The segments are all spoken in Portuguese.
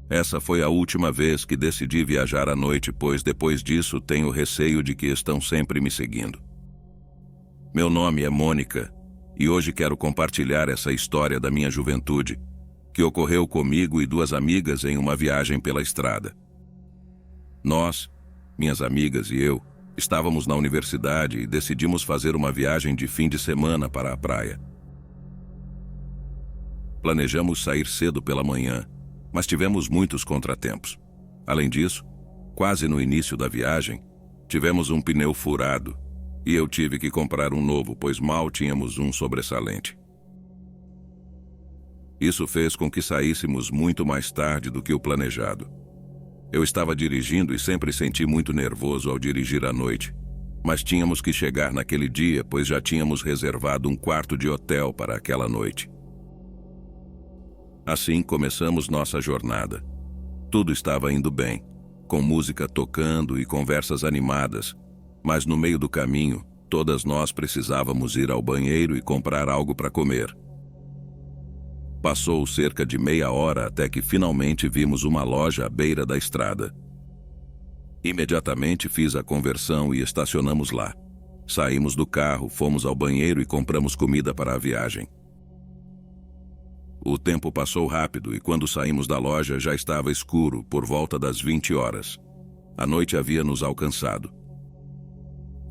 Essa foi a última vez que decidi viajar à noite, pois depois disso tenho receio de que estão sempre me seguindo. Meu nome é Mônica e hoje quero compartilhar essa história da minha juventude, que ocorreu comigo e duas amigas em uma viagem pela estrada. Nós, minhas amigas e eu, estávamos na universidade e decidimos fazer uma viagem de fim de semana para a praia. Planejamos sair cedo pela manhã, mas tivemos muitos contratempos. Além disso, quase no início da viagem, tivemos um pneu furado e eu tive que comprar um novo, pois mal tínhamos um sobressalente. Isso fez com que saíssemos muito mais tarde do que o planejado. Eu estava dirigindo e sempre senti muito nervoso ao dirigir à noite, mas tínhamos que chegar naquele dia, pois já tínhamos reservado um quarto de hotel para aquela noite. Assim começamos nossa jornada. Tudo estava indo bem, com música tocando e conversas animadas, mas no meio do caminho, todas nós precisávamos ir ao banheiro e comprar algo para comer. Passou cerca de meia hora até que finalmente vimos uma loja à beira da estrada. Imediatamente fiz a conversão e estacionamos lá. Saímos do carro, fomos ao banheiro e compramos comida para a viagem. O tempo passou rápido e quando saímos da loja já estava escuro, por volta das 20 horas. A noite havia nos alcançado.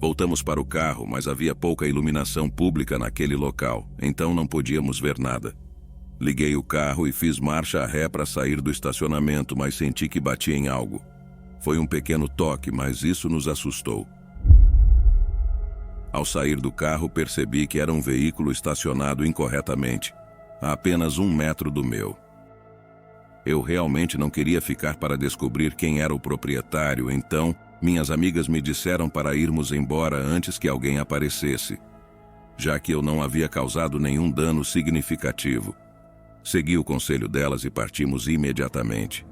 Voltamos para o carro, mas havia pouca iluminação pública naquele local, então não podíamos ver nada. Liguei o carro e fiz marcha ré para sair do estacionamento, mas senti que bati em algo. Foi um pequeno toque, mas isso nos assustou. Ao sair do carro, percebi que era um veículo estacionado incorretamente, a apenas 1 metro do meu. Eu realmente não queria ficar para descobrir quem era o proprietário, então minhas amigas me disseram para irmos embora antes que alguém aparecesse, já que eu não havia causado nenhum dano significativo. Segui o conselho delas e partimos imediatamente.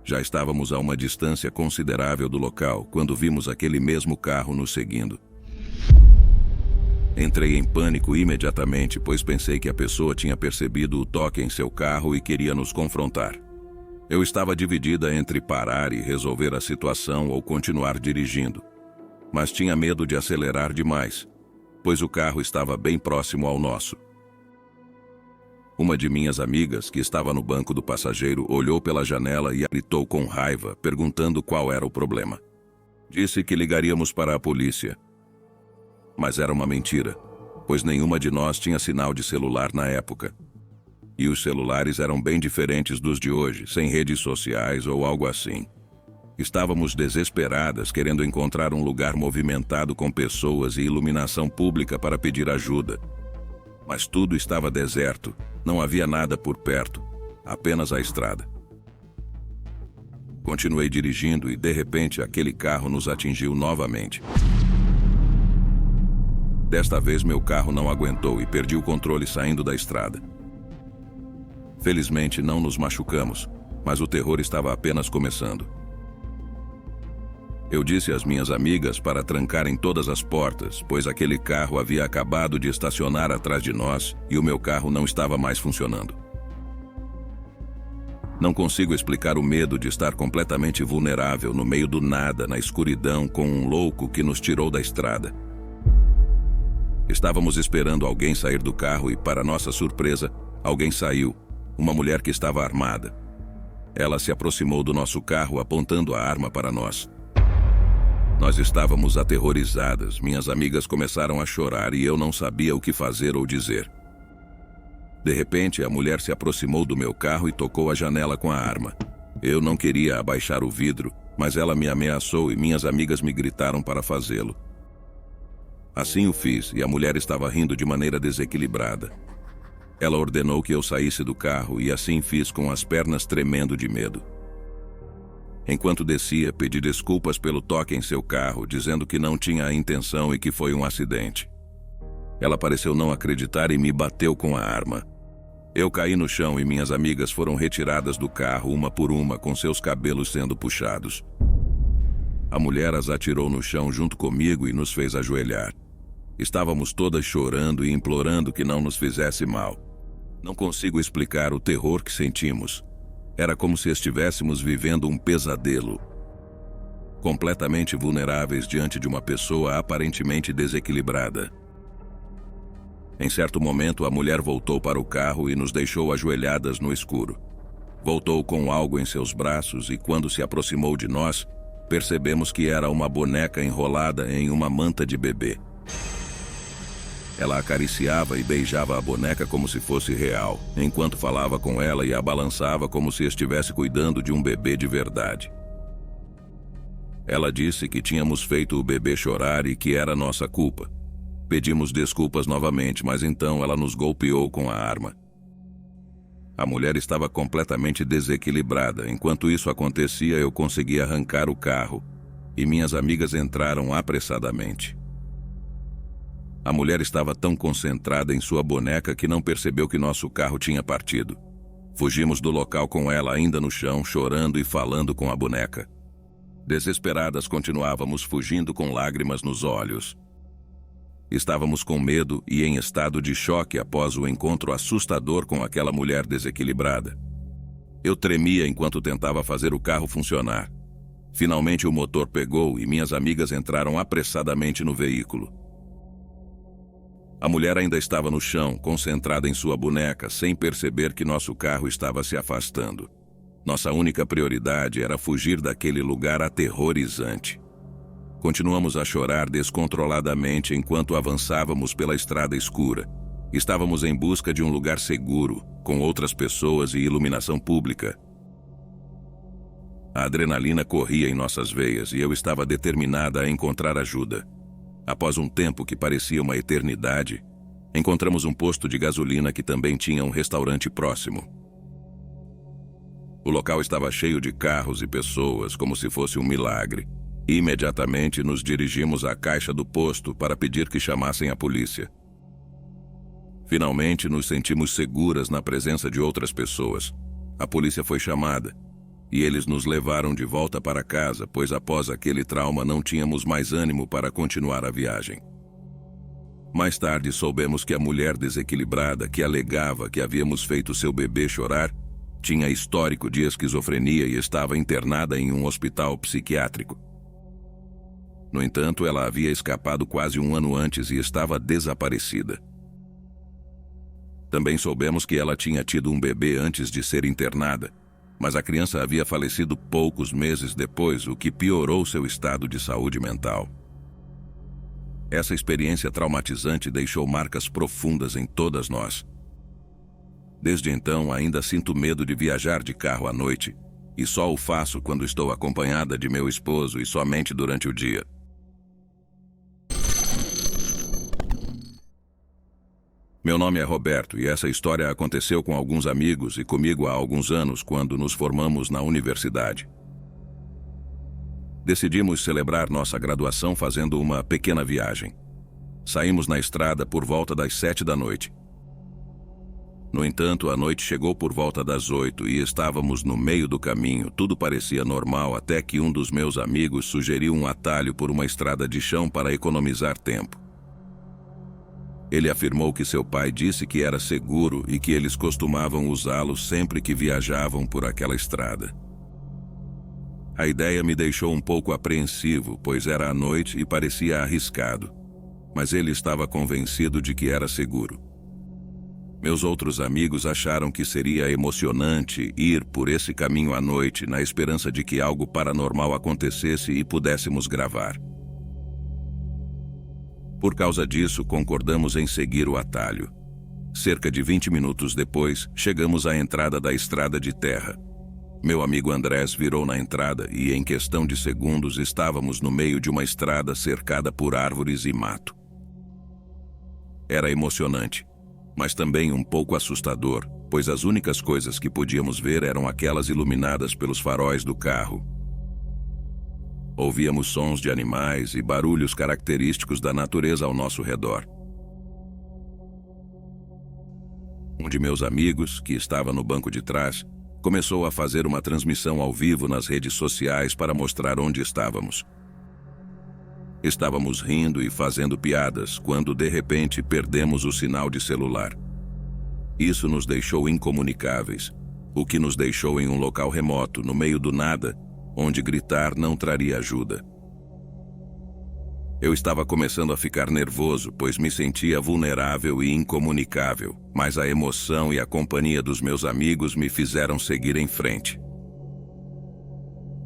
Já estávamos a uma distância considerável do local quando vimos aquele mesmo carro nos seguindo. Entrei em pânico imediatamente, pois pensei que a pessoa tinha percebido o toque em seu carro e queria nos confrontar. Eu estava dividida entre parar e resolver a situação ou continuar dirigindo, mas tinha medo de acelerar demais, pois o carro estava bem próximo ao nosso. Uma de minhas amigas, que estava no banco do passageiro, olhou pela janela e gritou com raiva, perguntando qual era o problema. Disse que ligaríamos para a polícia. Mas era uma mentira, pois nenhuma de nós tinha sinal de celular na época. E os celulares eram bem diferentes dos de hoje, sem redes sociais ou algo assim. Estávamos desesperadas, querendo encontrar um lugar movimentado com pessoas e iluminação pública para pedir ajuda. Mas tudo estava deserto, não havia nada por perto, apenas a estrada. Continuei dirigindo e, de repente, aquele carro nos atingiu novamente. Desta vez, meu carro não aguentou e perdi o controle saindo da estrada. Felizmente, não nos machucamos, mas o terror estava apenas começando. Eu disse às minhas amigas para trancarem todas as portas, pois aquele carro havia acabado de estacionar atrás de nós e o meu carro não estava mais funcionando. Não consigo explicar o medo de estar completamente vulnerável no meio do nada, na escuridão, com um louco que nos tirou da estrada. Estávamos esperando alguém sair do carro e, para nossa surpresa, alguém saiu, uma mulher que estava armada. Ela se aproximou do nosso carro apontando a arma para nós. Nós estávamos aterrorizadas, minhas amigas começaram a chorar e eu não sabia o que fazer ou dizer. De repente, a mulher se aproximou do meu carro e tocou a janela com a arma. Eu não queria abaixar o vidro, mas ela me ameaçou e minhas amigas me gritaram para fazê-lo. Assim o fiz e a mulher estava rindo de maneira desequilibrada. Ela ordenou que eu saísse do carro e assim fiz com as pernas tremendo de medo. Enquanto descia, pedi desculpas pelo toque em seu carro, dizendo que não tinha a intenção e que foi um acidente. Ela pareceu não acreditar e me bateu com a arma. Eu caí no chão e minhas amigas foram retiradas do carro uma por uma, com seus cabelos sendo puxados. A mulher as atirou no chão junto comigo e nos fez ajoelhar. Estávamos todas chorando e implorando que não nos fizesse mal. Não consigo explicar o terror que sentimos, Era como se estivéssemos vivendo um pesadelo. Completamente vulneráveis diante de uma pessoa aparentemente desequilibrada. Em certo momento, a mulher voltou para o carro e nos deixou ajoelhadas no escuro. Voltou com algo em seus braços e, quando se aproximou de nós, percebemos que era uma boneca enrolada em uma manta de bebê. Ela acariciava e beijava a boneca como se fosse real, enquanto falava com ela e a balançava como se estivesse cuidando de um bebê de verdade. Ela disse que tínhamos feito o bebê chorar e que era nossa culpa. Pedimos desculpas novamente, mas então ela nos golpeou com a arma. A mulher estava completamente desequilibrada. Enquanto isso acontecia, eu consegui arrancar o carro e minhas amigas entraram apressadamente. A mulher estava tão concentrada em sua boneca que não percebeu que nosso carro tinha partido. Fugimos do local com ela ainda no chão, chorando e falando com a boneca. Desesperadas, continuávamos fugindo com lágrimas nos olhos. Estávamos com medo e em estado de choque após o encontro assustador com aquela mulher desequilibrada. Eu tremia enquanto tentava fazer o carro funcionar. Finalmente o motor pegou e minhas amigas entraram apressadamente no veículo. A mulher ainda estava no chão, concentrada em sua boneca, sem perceber que nosso carro estava se afastando. Nossa única prioridade era fugir daquele lugar aterrorizante. Continuamos a chorar descontroladamente enquanto avançávamos pela estrada escura. Estávamos em busca de um lugar seguro, com outras pessoas e iluminação pública. A adrenalina corria em nossas veias e eu estava determinada a encontrar ajuda. Após um tempo que parecia uma eternidade, encontramos um posto de gasolina que também tinha um restaurante próximo. O local estava cheio de carros e pessoas, como se fosse um milagre. Imediatamente nos dirigimos à caixa do posto para pedir que chamassem a polícia. Finalmente nos sentimos seguras na presença de outras pessoas. A polícia foi chamada e eles nos levaram de volta para casa, pois após aquele trauma não tínhamos mais ânimo para continuar a viagem. Mais tarde soubemos que a mulher desequilibrada que alegava que havíamos feito seu bebê chorar tinha histórico de esquizofrenia e estava internada em um hospital psiquiátrico. No entanto, ela havia escapado quase um ano antes e estava desaparecida. Também soubemos que ela tinha tido um bebê antes de ser internada, mas a criança havia falecido poucos meses depois, o que piorou seu estado de saúde mental. Essa experiência traumatizante deixou marcas profundas em todas nós. Desde então, ainda sinto medo de viajar de carro à noite, e só o faço quando estou acompanhada de meu esposo e somente durante o dia. Meu nome é Roberto e essa história aconteceu com alguns amigos e comigo há alguns anos quando nos formamos na universidade. Decidimos celebrar nossa graduação fazendo uma pequena viagem. Saímos na estrada por volta das 7 da noite. No entanto, a noite chegou por volta das 8 e estávamos no meio do caminho. Tudo parecia normal até que um dos meus amigos sugeriu um atalho por uma estrada de chão para economizar tempo. Ele afirmou que seu pai disse que era seguro e que eles costumavam usá-lo sempre que viajavam por aquela estrada. A ideia me deixou um pouco apreensivo, pois era à noite e parecia arriscado, mas ele estava convencido de que era seguro. Meus outros amigos acharam que seria emocionante ir por esse caminho à noite, na esperança de que algo paranormal acontecesse e pudéssemos gravar. Por causa disso, concordamos em seguir o atalho. Cerca de 20 minutos depois, chegamos à entrada da estrada de terra. Meu amigo Andrés virou na entrada e, em questão de segundos, estávamos no meio de uma estrada cercada por árvores e mato. Era emocionante, mas também um pouco assustador, pois as únicas coisas que podíamos ver eram aquelas iluminadas pelos faróis do carro. Ouvíamos sons de animais e barulhos característicos da natureza ao nosso redor. Um de meus amigos, que estava no banco de trás, começou a fazer uma transmissão ao vivo nas redes sociais para mostrar onde estávamos. Estávamos rindo e fazendo piadas quando, de repente, perdemos o sinal de celular. Isso nos deixou incomunicáveis. o que nos deixou em um local remoto, no meio do nada, onde gritar não traria ajuda. Eu estava começando a ficar nervoso, pois me sentia vulnerável e incomunicável, mas a emoção e a companhia dos meus amigos me fizeram seguir em frente.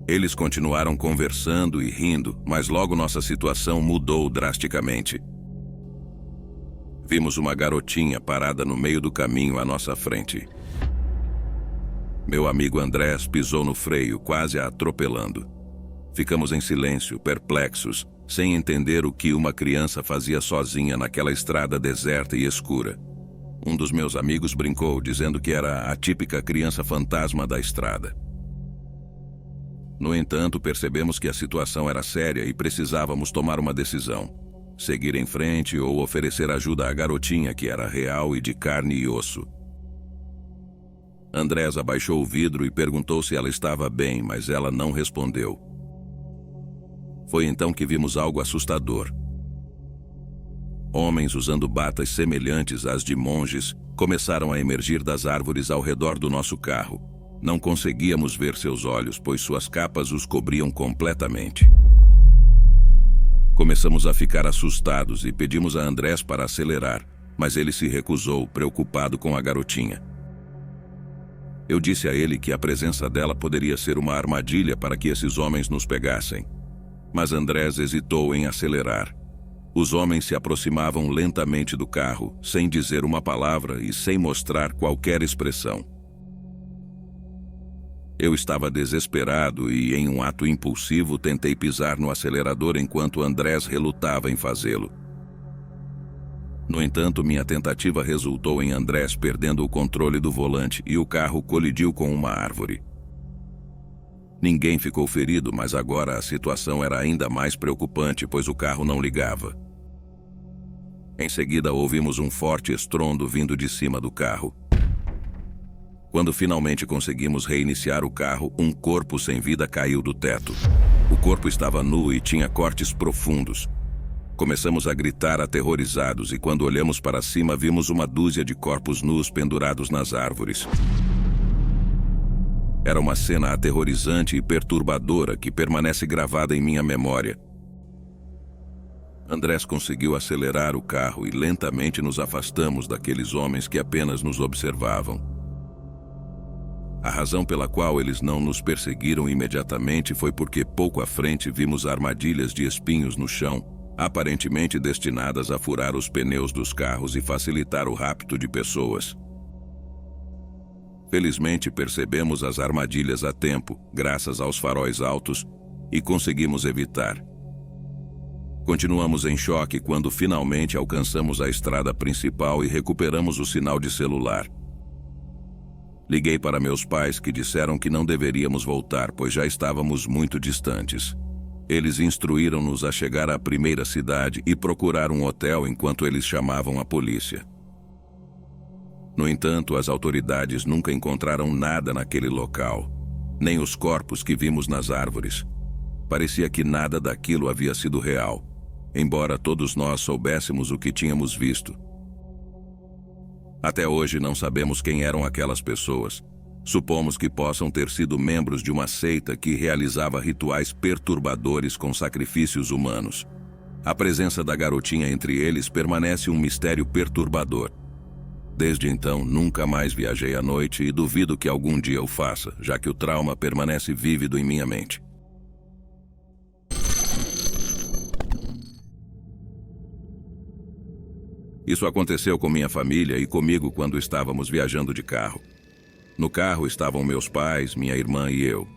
Eles continuaram conversando e rindo, mas logo nossa situação mudou drasticamente. Vimos uma garotinha parada no meio do caminho à nossa frente. Meu amigo Andrés pisou no freio, quase a atropelando. Ficamos em silêncio, perplexos, sem entender o que uma criança fazia sozinha naquela estrada deserta e escura. Um dos meus amigos brincou, dizendo que era a típica criança fantasma da estrada. No entanto, percebemos que a situação era séria e precisávamos tomar uma decisão: seguir em frente ou oferecer ajuda à garotinha, que era real e de carne e osso. Andrés abaixou o vidro e perguntou se ela estava bem, mas ela não respondeu. Foi então que vimos algo assustador. Homens usando batas semelhantes às de monges começaram a emergir das árvores ao redor do nosso carro. Não conseguíamos ver seus olhos, pois suas capas os cobriam completamente. Começamos a ficar assustados e pedimos a Andrés para acelerar, mas ele se recusou, preocupado com a garotinha. Eu disse a ele que a presença dela poderia ser uma armadilha para que esses homens nos pegassem. Mas Andrés hesitou em acelerar. Os homens se aproximavam lentamente do carro, sem dizer uma palavra e sem mostrar qualquer expressão. Eu estava desesperado e, em um ato impulsivo, tentei pisar no acelerador enquanto Andrés relutava em fazê-lo. No entanto, minha tentativa resultou em Andrés perdendo o controle do volante e o carro colidiu com uma árvore. Ninguém ficou ferido, mas agora a situação era ainda mais preocupante, pois o carro não ligava. Em seguida, ouvimos um forte estrondo vindo de cima do carro. Quando finalmente conseguimos reiniciar o carro, um corpo sem vida caiu do teto. O corpo estava nu e tinha cortes profundos. Começamos a gritar aterrorizados e quando olhamos para cima vimos uma dúzia de corpos nus pendurados nas árvores. Era uma cena aterrorizante e perturbadora que permanece gravada em minha memória. Andrés conseguiu acelerar o carro e lentamente nos afastamos daqueles homens que apenas nos observavam. A razão pela qual eles não nos perseguiram imediatamente foi porque pouco à frente vimos armadilhas de espinhos no chão, aparentemente destinadas a furar os pneus dos carros e facilitar o rapto de pessoas. Felizmente percebemos as armadilhas a tempo, graças aos faróis altos, e conseguimos evitar. Continuamos em choque quando finalmente alcançamos a estrada principal e recuperamos o sinal de celular. Liguei para meus pais, que disseram que não deveríamos voltar, pois já estávamos muito distantes. Eles instruíram-nos a chegar à primeira cidade e procurar um hotel enquanto eles chamavam a polícia. No entanto, as autoridades nunca encontraram nada naquele local, nem os corpos que vimos nas árvores. Parecia que nada daquilo havia sido real, embora todos nós soubéssemos o que tínhamos visto. Até hoje não sabemos quem eram aquelas pessoas. Supomos que possam ter sido membros de uma seita que realizava rituais perturbadores com sacrifícios humanos. A presença da garotinha entre eles permanece um mistério perturbador. Desde então, nunca mais viajei à noite e duvido que algum dia o faça, já que o trauma permanece vívido em minha mente. Isso aconteceu com minha família e comigo quando estávamos viajando de carro. No carro estavam meus pais, minha irmã e eu.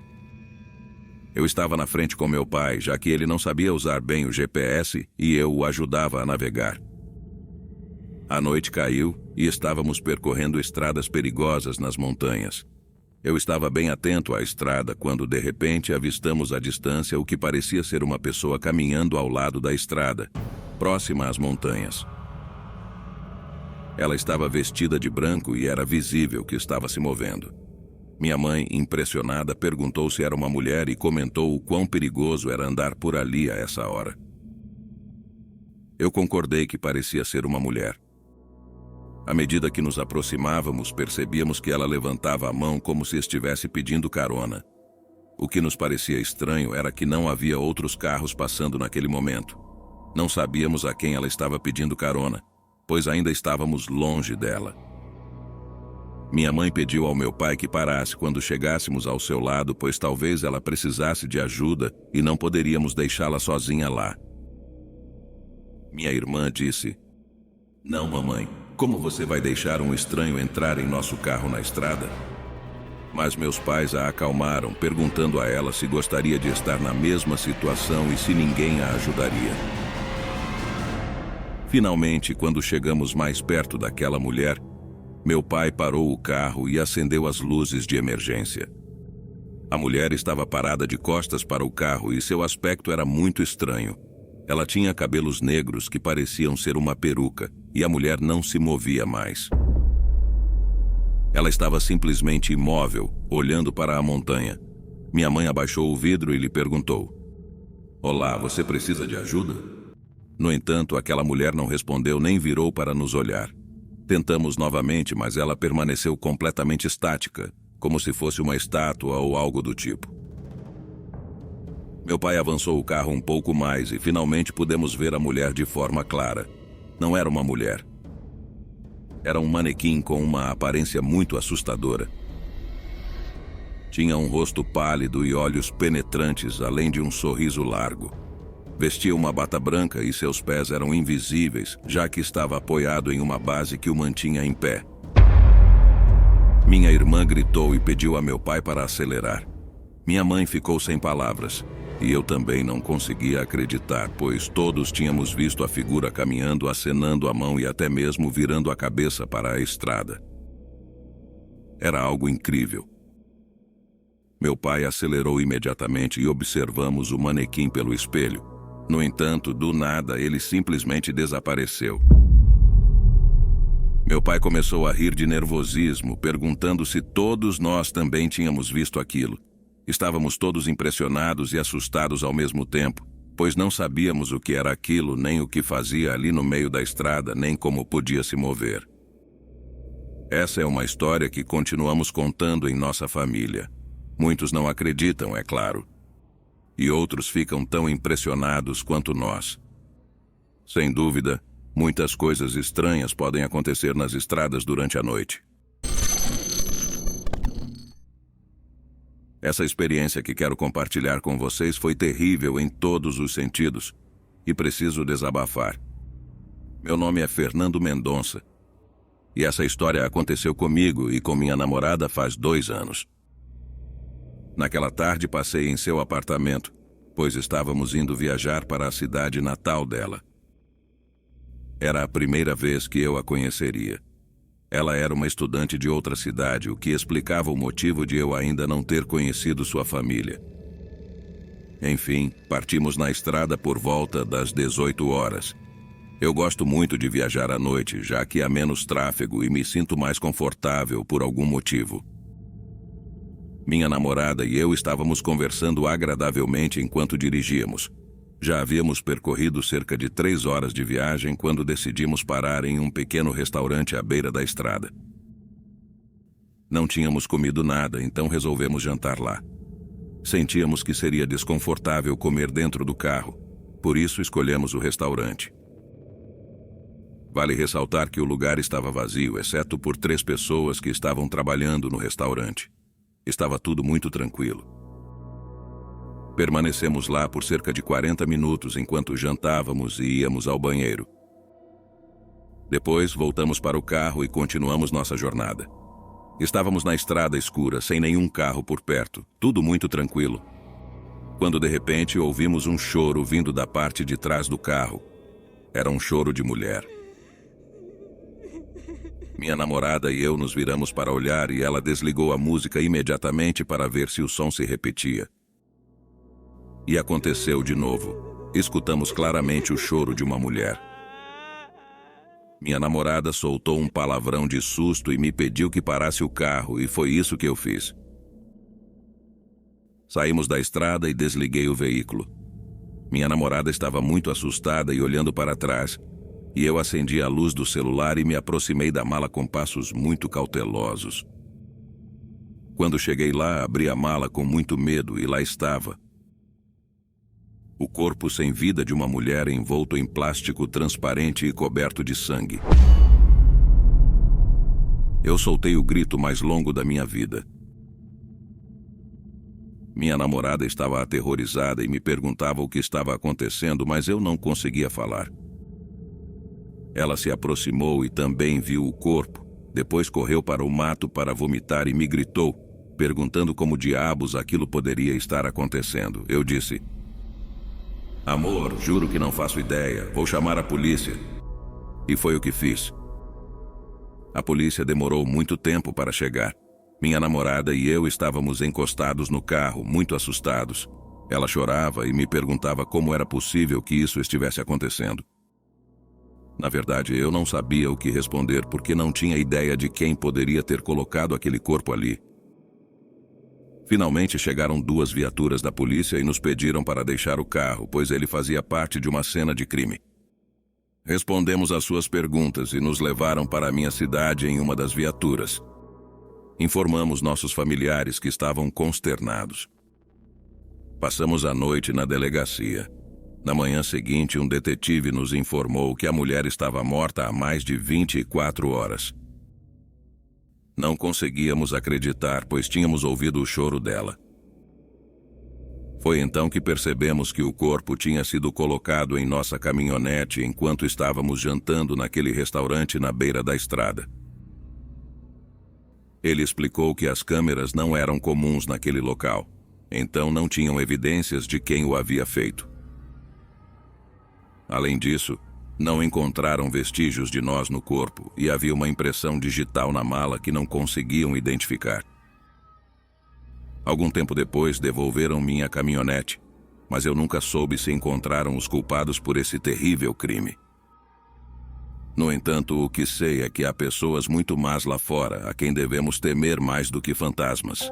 Eu estava na frente com meu pai, já que ele não sabia usar bem o GPS e eu o ajudava a navegar. A noite caiu e estávamos percorrendo estradas perigosas nas montanhas. Eu estava bem atento à estrada quando, de repente, avistamos à distância o que parecia ser uma pessoa caminhando ao lado da estrada, próxima às montanhas. Ela estava vestida de branco e era visível que estava se movendo. Minha mãe, impressionada, perguntou se era uma mulher e comentou o quão perigoso era andar por ali a essa hora. Eu concordei que parecia ser uma mulher. À medida que nos aproximávamos, percebíamos que ela levantava a mão como se estivesse pedindo carona. O que nos parecia estranho era que não havia outros carros passando naquele momento. Não sabíamos a quem ela estava pedindo carona, pois ainda estávamos longe dela. Minha mãe pediu ao meu pai que parasse quando chegássemos ao seu lado, pois talvez ela precisasse de ajuda e não poderíamos deixá-la sozinha lá. Minha irmã disse: "Não, mamãe, como você vai deixar um estranho entrar em nosso carro na estrada?" Mas meus pais a acalmaram, perguntando a ela se gostaria de estar na mesma situação e se ninguém a ajudaria. Finalmente, quando chegamos mais perto daquela mulher, meu pai parou o carro e acendeu as luzes de emergência. A mulher estava parada de costas para o carro e seu aspecto era muito estranho. Ela tinha cabelos negros que pareciam ser uma peruca e a mulher não se movia mais. Ela estava simplesmente imóvel, olhando para a montanha. Minha mãe abaixou o vidro e lhe perguntou: "Olá, você precisa de ajuda?" No entanto, aquela mulher não respondeu nem virou para nos olhar. Tentamos novamente, mas ela permaneceu completamente estática, como se fosse uma estátua ou algo do tipo. Meu pai avançou o carro um pouco mais e finalmente pudemos ver a mulher de forma clara. Não era uma mulher. Era um manequim com uma aparência muito assustadora. Tinha um rosto pálido e olhos penetrantes, além de um sorriso largo. Vestia uma bata branca e seus pés eram invisíveis, já que estava apoiado em uma base que o mantinha em pé. Minha irmã gritou e pediu a meu pai para acelerar. Minha mãe ficou sem palavras, e eu também não conseguia acreditar, pois todos tínhamos visto a figura caminhando, acenando a mão e até mesmo virando a cabeça para a estrada. Era algo incrível. Meu pai acelerou imediatamente e observamos o manequim pelo espelho. No entanto, do nada, ele simplesmente desapareceu. Meu pai começou a rir de nervosismo, perguntando se todos nós também tínhamos visto aquilo. Estávamos todos impressionados e assustados ao mesmo tempo, pois não sabíamos o que era aquilo, nem o que fazia ali no meio da estrada, nem como podia se mover. Essa é uma história que continuamos contando em nossa família. Muitos não acreditam, é claro. E outros ficam tão impressionados quanto nós. Sem dúvida, muitas coisas estranhas podem acontecer nas estradas durante a noite. Essa experiência que quero compartilhar com vocês foi terrível em todos os sentidos e preciso desabafar. Meu nome é Fernando Mendonça e essa história aconteceu comigo e com minha namorada faz 2 anos. Naquela tarde passei em seu apartamento, pois estávamos indo viajar para a cidade natal dela. Era a primeira vez que eu a conheceria. Ela era uma estudante de outra cidade, o que explicava o motivo de eu ainda não ter conhecido sua família. Enfim, partimos na estrada por volta das 18 horas. Eu gosto muito de viajar à noite, já que há menos tráfego e me sinto mais confortável por algum motivo. Minha namorada e eu estávamos conversando agradavelmente enquanto dirigíamos. Já havíamos percorrido cerca de 3 horas de viagem quando decidimos parar em um pequeno restaurante à beira da estrada. Não tínhamos comido nada, então resolvemos jantar lá. Sentíamos que seria desconfortável comer dentro do carro, por isso escolhemos o restaurante. Vale ressaltar que o lugar estava vazio, exceto por 3 pessoas que estavam trabalhando no restaurante. Estava tudo muito tranquilo. Permanecemos lá por cerca de 40 minutos enquanto jantávamos e íamos ao banheiro. Depois, voltamos para o carro e continuamos nossa jornada. Estávamos na estrada escura, sem nenhum carro por perto, tudo muito tranquilo. Quando de repente ouvimos um choro vindo da parte de trás do carro. Era um choro de mulher. Minha namorada e eu nos viramos para olhar e ela desligou a música imediatamente para ver se o som se repetia. E aconteceu de novo. Escutamos claramente o choro de uma mulher. Minha namorada soltou um palavrão de susto e me pediu que parasse o carro, e foi isso que eu fiz. Saímos da estrada e desliguei o veículo. Minha namorada estava muito assustada e olhando para trás. E eu acendi a luz do celular e me aproximei da mala com passos muito cautelosos. Quando cheguei lá, abri a mala com muito medo e lá estava o corpo sem vida de uma mulher envolto em plástico transparente e coberto de sangue. Eu soltei o grito mais longo da minha vida. Minha namorada estava aterrorizada e me perguntava o que estava acontecendo, mas eu não conseguia falar. Ela se aproximou e também viu o corpo. Depois correu para o mato para vomitar e me gritou, perguntando como diabos aquilo poderia estar acontecendo. Eu disse: "Amor, juro que não faço ideia. Vou chamar a polícia." E foi o que fiz. A polícia demorou muito tempo para chegar. Minha namorada e eu estávamos encostados no carro, muito assustados. Ela chorava e me perguntava como era possível que isso estivesse acontecendo. Na verdade, eu não sabia o que responder porque não tinha ideia de quem poderia ter colocado aquele corpo ali. Finalmente chegaram 2 viaturas da polícia e nos pediram para deixar o carro, pois ele fazia parte de uma cena de crime. Respondemos às suas perguntas e nos levaram para a minha cidade em uma das viaturas. Informamos nossos familiares que estavam consternados. Passamos a noite na delegacia. Na manhã seguinte, um detetive nos informou que a mulher estava morta há mais de 24 horas. Não conseguíamos acreditar, pois tínhamos ouvido o choro dela. Foi então que percebemos que o corpo tinha sido colocado em nossa caminhonete enquanto estávamos jantando naquele restaurante na beira da estrada. Ele explicou que as câmeras não eram comuns naquele local, então não tinham evidências de quem o havia feito. Além disso, não encontraram vestígios de nós no corpo e havia uma impressão digital na mala que não conseguiam identificar. Algum tempo depois, devolveram minha caminhonete, mas eu nunca soube se encontraram os culpados por esse terrível crime. No entanto, o que sei é que há pessoas muito más lá fora a quem devemos temer mais do que fantasmas.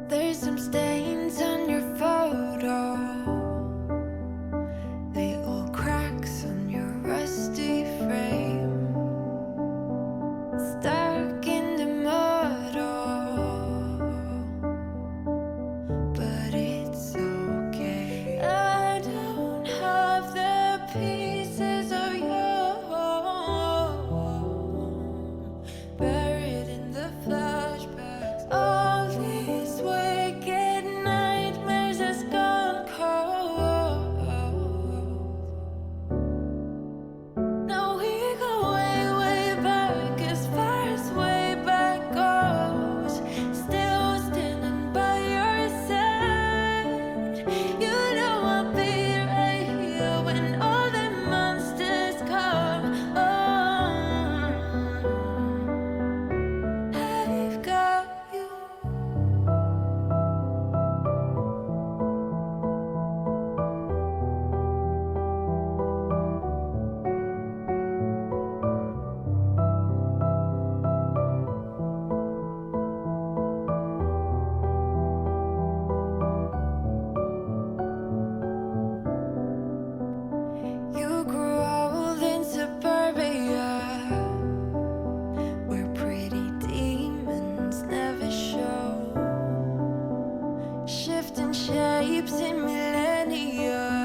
There's some stains on your photo, little cracks on your rusty frame, stuck in the mud, but it's okay. I don't have the pieces of you buried in the flashbacks. All these wicked nightmares has gone cold. Now we go way, way back, as far as way back goes. Still standing by your side. You know I'll be right here when all the monsters come. I've got you. You grew old in suburbia, where pretty demons never show, shifting shapes in millennia.